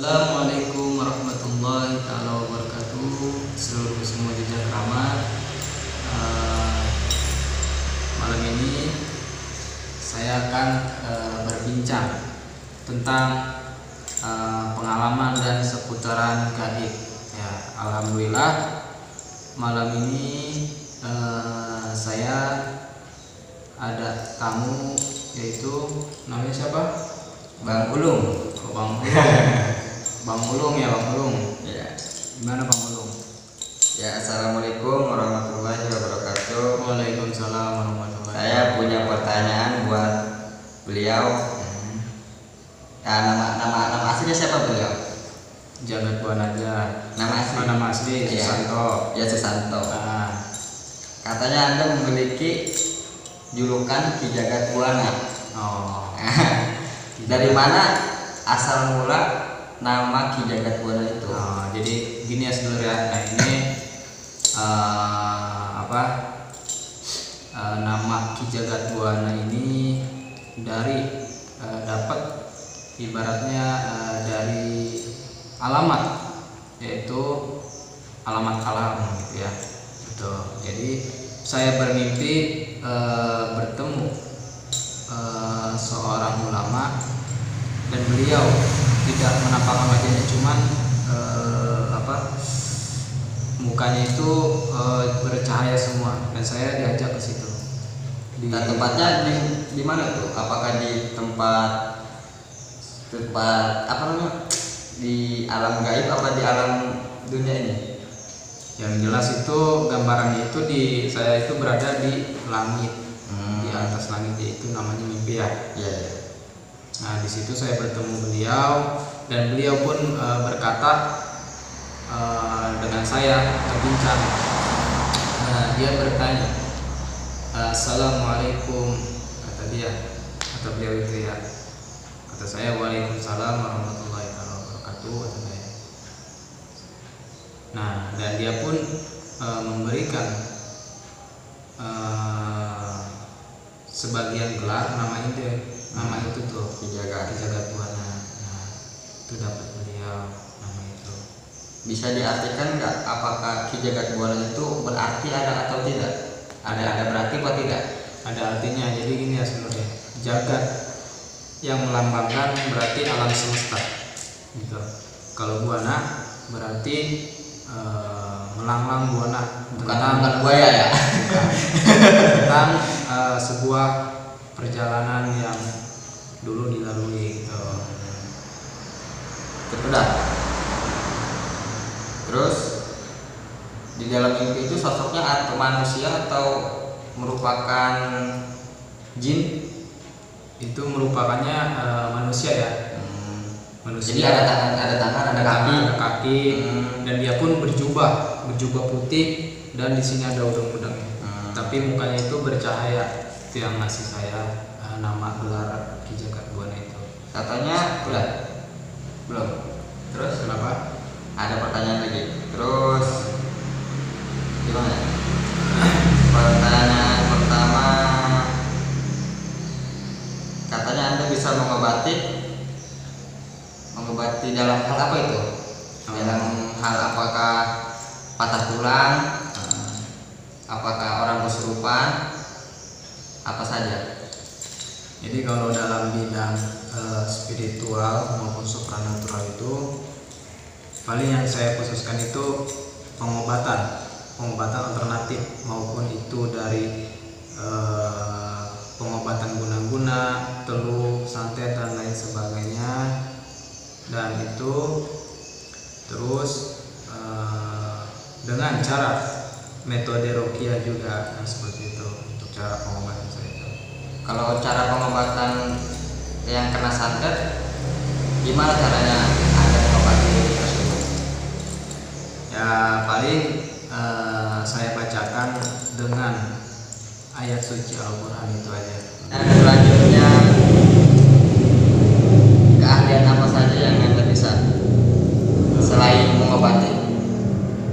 Assalamualaikum warahmatullahi taala wabarakatuh. Seluruh semua jejak rahmat. Malam ini saya akan berbincang tentang pengalaman dan seputaran gaib. Ya, alhamdulillah malam ini saya ada tamu, yaitu namanya siapa? Bang Ulung. Oh, Bang Ulung. Bang Ulung ya, Bang Ulung. Ya. Gimana Bang Ulung? Ya, assalamualaikum warahmatullahi wabarakatuh. Waalaikumsalam warahmatullahi Saya punya pertanyaan buat beliau. Ya, nama aslinya siapa beliau? Jagat Buanaja. Nama asli? Nama asli Iya. Susanto. Ya, Susanto. Katanya Anda memiliki julukan Ki Jagat Buana. Oh. Dari mana asal mula nama Ki Jagat Buana itu? Jadi gini ya sebenarnya. Nah ini nama Ki Jagat Buana ini dari dapat ibaratnya dari alamat, yaitu alamat alam gitu ya. Gitu. Jadi saya bermimpi bertemu seorang ulama, dan beliau tidak menampakkan wajahnya, cuman mukanya itu bercahaya semua, dan saya diajak ke situ. Dan tempatnya di mana tuh? Apakah di tempat apa namanya? Di alam gaib apa di alam dunia ini? Yang jelas itu gambarannya itu saya itu berada di langit, di atas langit, itu namanya mimpi ya. Iya. Nah di situ saya bertemu beliau, dan beliau pun berkata dengan saya berbincang. Dia bertanya, Assalamualaikum, kata beliau itu ya. Kata saya, Waalaikumsalam warahmatullahi wabarakatuh, kata saya. Nah, dan dia pun memberikan sebagian gelar nama itu tuh Ki Jagat Buana. Nah, itu dapat beliau nama itu. Bisa diartikan nggak apakah Ki Jagat Buana itu berarti ada atau tidak? Ada berarti atau tidak? Ada artinya. Jadi gini ya sebenarnya, jagat yang melambangkan berarti alam semesta gitu. Kalau buana berarti melanglang buana, Bukan buaya ya? Bukan. Tentang sebuah perjalanan yang dulu dilalui gitu. Udah. Terus di dalam mimpi itu sosoknya atau manusia atau merupakan jin? Itu merupakannya manusia ya. Manusia. Jadi ada tangan, ada kaki. Dan dia pun berjubah putih, dan di sini ada udang-udang. Tapi mukanya itu bercahaya. Itu yang ngasih saya nama gelar Ki Jagat Buana itu. Katanya udah. Belum. Terus Kenapa? ada pertanyaan lagi. Terus gimana? Pertanyaan pertama, katanya Anda bisa mengobati dalam hal apa itu? Dalam hal apakah patah tulang, apakah orang kesurupan, apa saja? Jadi kalau dalam bidang spiritual maupun supranatural itu, paling yang saya khususkan itu pengobatan alternatif, maupun itu dari pengobatan guna-guna, teluh, santet dan lain sebagainya. Dan itu terus dengan cara metode ruqyah juga, seperti itu untuk cara pengobatan saya itu. Kalau cara pengobatan yang kena santet, gimana caranya Anda mengobati tersebut? Ya paling saya bacakan dengan ayat suci Al-Quran itu aja. Dan selanjutnya, keahlian apa saja yang Anda bisa selain mengobati?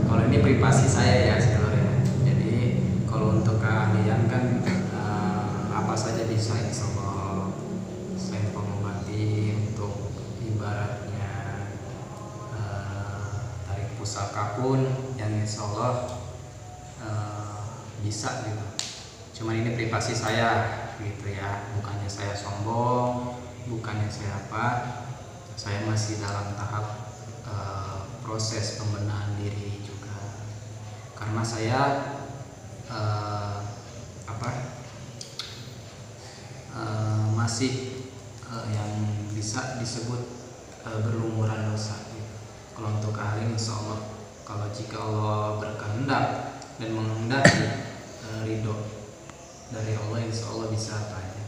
Kalau ini privasi saya ya sebenarnya. Jadi kalau untuk keahlian kan apa saja bisa, insya Allah. Saya pengobati untuk ibaratnya pusaka pun yang insya Allah bisa gitu. Cuman ini privasi saya gitu ya, bukannya saya sombong, bukannya saya apa, saya masih dalam tahap proses pembenahan diri juga, karena saya masih yang bisa disebut berlumuran dosa gitu. Kalau untuk ahli insya Allah, kalau jika Allah berkehendak dan menghendaki ridho dari Allah, insya Allah bisa apa aja.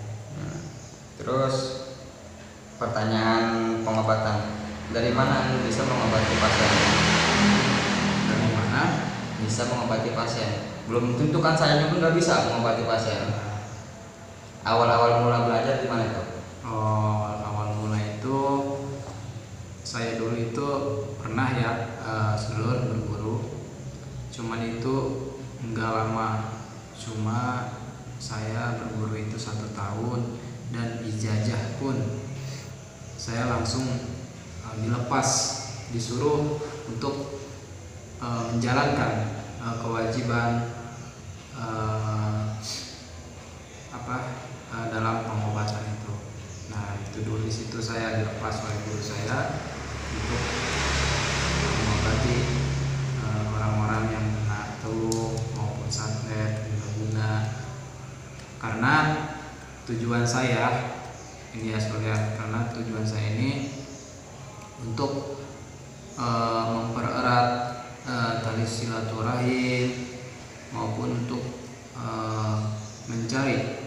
Terus pertanyaan pengobatan, dari mana Anda bisa mengobati pasien? Dari mana bisa mengobati pasien? Belum tentu kan, saya juga nggak bisa mengobati pasien. Awal-awal mula belajar di mana itu? Awal mula itu saya dulu itu pernah ya sedulur berguru, cuman itu enggak lama, cuma saya berguru itu 1 tahun, dan ijazah pun saya langsung dilepas, disuruh untuk menjalankan kewajiban dalam pengobatan itu. Nah itu dulu di situ saya dilepas oleh guru saya untuk mengobati orang-orang yang kena flu maupun santet guna, karena tujuan saya ini ya saudara, karena tujuan saya ini untuk mempererat tali silaturahim maupun untuk mencari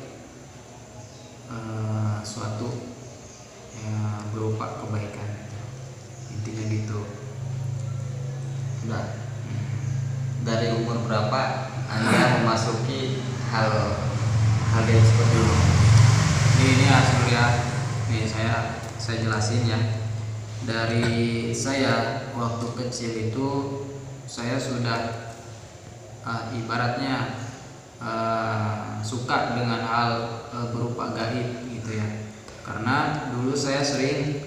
suatu yang berupa kebaikan, intinya gitu. Nah, dari umur berapa Anda memasuki hal yang seperti ini? Ini ya sebenarnya, nih saya jelasin ya. Dari saya waktu kecil itu saya sudah ibaratnya suka dengan hal berupa gaib gitu ya, karena dulu saya sering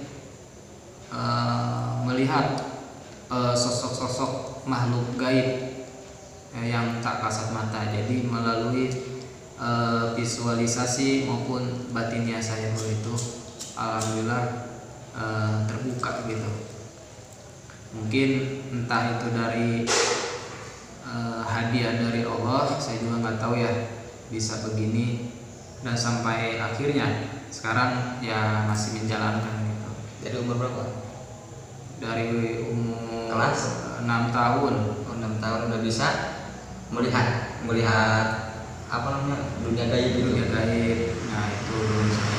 melihat sosok-sosok makhluk gaib yang tak kasat mata. Jadi melalui visualisasi maupun batinnya saya dulu itu alhamdulillah terbuka gitu. Mungkin entah itu dari hadiah dari Allah, saya juga nggak tahu ya bisa begini, dan sampai akhirnya sekarang ya masih menjalankan gitu. Dari umur berapa? Dari umur kelas 6 tahun. 6 tahun udah bisa melihat apa namanya, dunia gaib itu. Dunia gaib. Nah itu dulu saya.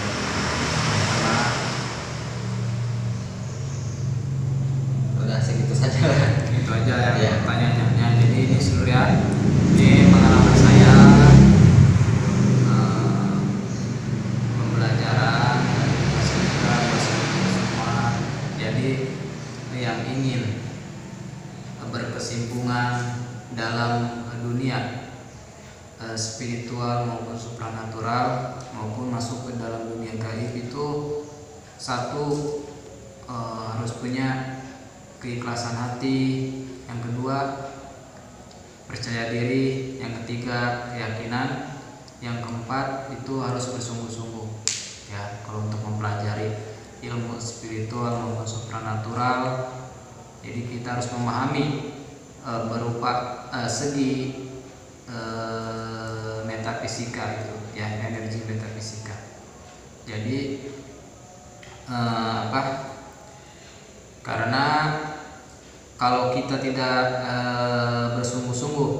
Udah segitu saja. Itu aja ya, ya. Pertanyaannya. Jadi ini seluruhnya, ini pengalaman saya pembelajaran semua. Jadi yang ingin berkesimpungan dalam dunia spiritual maupun supranatural maupun masuk ke dalam dunia gaib itu satu harus punya keikhlasan hati, yang kedua percaya diri, yang ketiga keyakinan, yang keempat itu harus bersungguh-sungguh ya kalau untuk mempelajari ilmu spiritual maupun supranatural. Jadi kita harus memahami berupa segi metafisika itu ya, energi metafisika. Jadi karena kalau kita tidak bersungguh-sungguh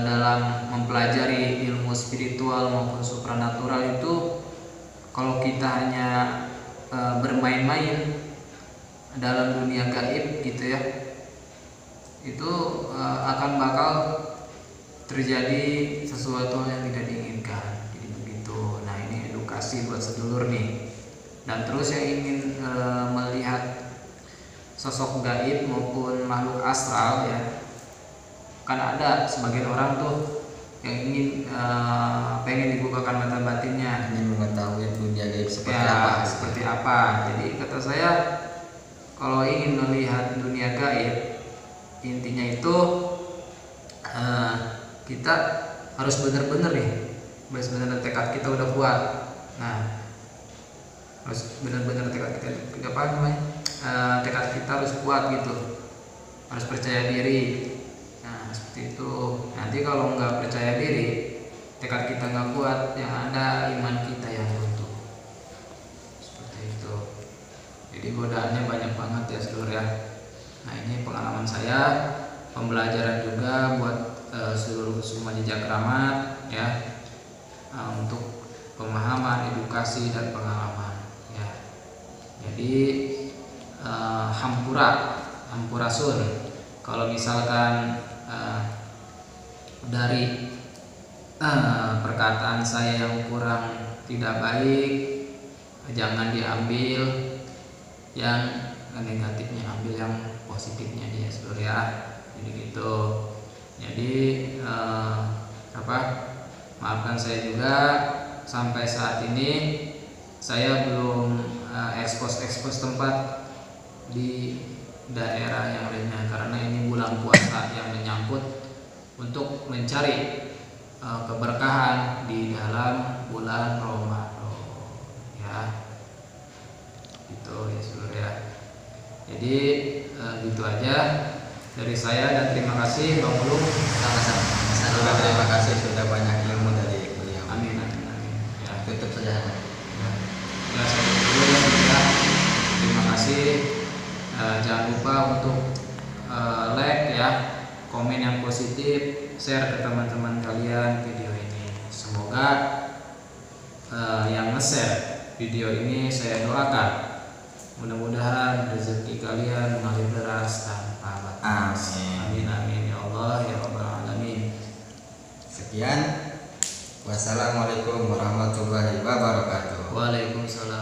dalam mempelajari ilmu spiritual maupun supranatural itu, kalau kita hanya bermain-main dalam dunia gaib gitu ya, itu akan bakal terjadi sesuatu yang tidak diinginkan. Jadi begitu. Nah ini edukasi buat sedulur nih. Dan terus yang ingin melihat sosok gaib maupun makhluk astral ya, kan ada sebagian orang tuh yang ingin pengen dibukakan mata batinnya, ingin mengetahui dunia gaib seperti apa. Jadi kata saya, kalau ingin melihat dunia gaib intinya itu kita harus benar-benar nih, benar-benar tekad kita udah kuat. Nah, harus benar-benar tekad kita apa namanya, tekad kita harus kuat gitu, harus percaya diri. Nah seperti itu. Nanti kalau nggak percaya diri, tekad kita nggak kuat, yang ada iman kita yang runtuh. Seperti itu. Jadi godaannya banyak banget ya seluruh ya. Nah ini pengalaman saya, pembelajaran juga buat seluruh semua jejak keramat ya, untuk pemahaman, edukasi dan pengalaman ya. Jadi hampurasun. Kalau misalkan dari perkataan saya yang kurang tidak baik, jangan diambil yang negatifnya, ambil yang positifnya dia seluruh ya. Jadi gitu. Jadi maafkan saya juga sampai saat ini saya belum ekspos tempat di daerah yang lainnya, karena ini bulan puasa yang menyangkut untuk mencari keberkahan di dalam bulan Ramadan ya. Gitu ya seluruh ya. Jadi gitu aja dari saya, dan terima kasih Bang Ulung. Sama-sama. Terima kasih sudah banyak ilmu dari beliau. Amin. Ya. Tutup saja. Ya, saya tutup dulu ya. Terima kasih. Jangan lupa untuk like ya, komen yang positif, share ke teman-teman kalian video ini. Semoga yang nge-share video ini saya doakan, mudah-mudahan rezeki kalian mengalir deras tanpa batas. Amin ya Allah ya Rabbal alamin. Sekian. Wassalamualaikum warahmatullahi wabarakatuh. Waalaikumsalam.